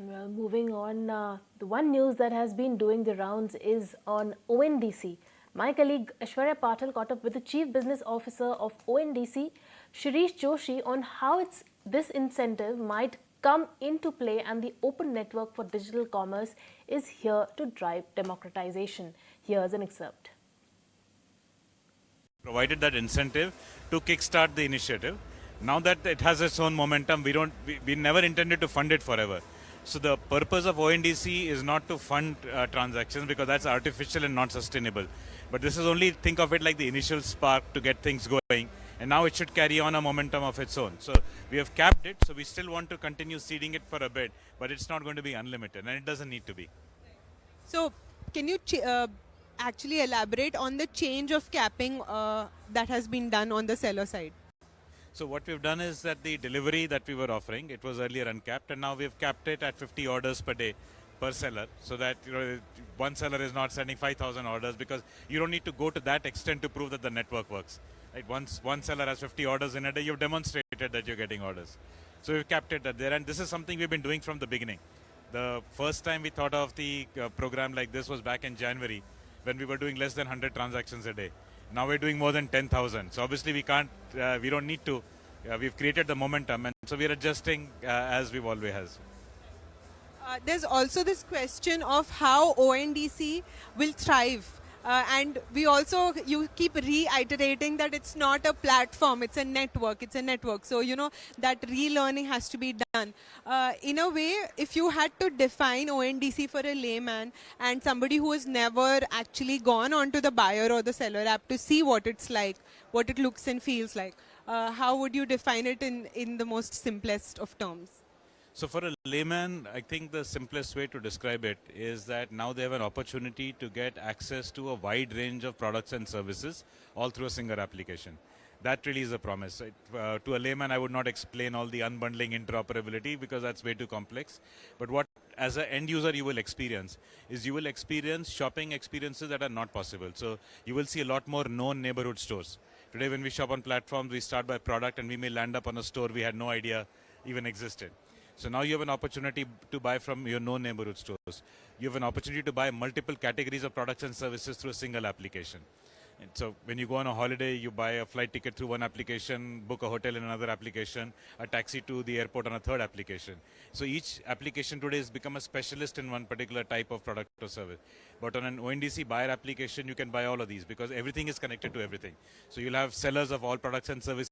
Well, moving on, the one news that has been doing the rounds is on ONDC. My colleague Aishwarya Patil caught up with the Chief Business Officer of ONDC, Shirish Joshi, on how this incentive might come into play, and the open network for digital commerce is here to drive democratization. Here's an excerpt. Provided that incentive to kickstart the initiative. Now that it has its own momentum, we never intended to fund it forever. So the purpose of ONDC is not to fund transactions, because that's artificial and not sustainable. But this is only, think of it like the initial spark to get things going, and now it should carry on a momentum of its own. So we have capped it, so we still want to continue seeding it for a bit, but it's not going to be unlimited, and it doesn't need to be. So, can you actually elaborate on the change of capping that has been done on the seller side? So what we've done is that the delivery that we were offering, it was earlier uncapped, and now we've capped it at 50 orders per day per seller, so that one seller is not sending 5,000 orders, because you don't need to go to that extent to prove that the network works. Right? Once one seller has 50 orders in a day, you've demonstrated that you're getting orders. So we've capped it at there, and this is something we've been doing from the beginning. The first time we thought of the program like this was back in January, when we were doing less than 100 transactions a day. Now we're doing more than 10,000. So obviously we don't need to. We've created the momentum, and so we're adjusting as we've always has. There's also this question of how ONDC will thrive. And you keep reiterating that it's not a platform, it's a network, So, that relearning has to be done. In a way, if you had to define ONDC for a layman and somebody who has never actually gone onto the buyer or the seller app to see what it's like, what it looks and feels like, how would you define it in the most simplest of terms? So for a layman, I think the simplest way to describe it is that now they have an opportunity to get access to a wide range of products and services all through a single application. That really is a promise. To a layman, I would not explain all the unbundling interoperability, because that's way too complex. But what, as an end user, you will experience is you will experience shopping experiences that are not possible. So you will see a lot more known neighborhood stores. Today, when we shop on platforms, we start by product, and we may land up on a store we had no idea even existed. So now you have an opportunity to buy from your known neighborhood stores. You have an opportunity to buy multiple categories of products and services through a single application. And so when you go on a holiday, you buy a flight ticket through one application, book a hotel in another application, a taxi to the airport on a third application. So each application today has become a specialist in one particular type of product or service. But on an ONDC buyer application, you can buy all of these, because everything is connected to everything. So you'll have sellers of all products and services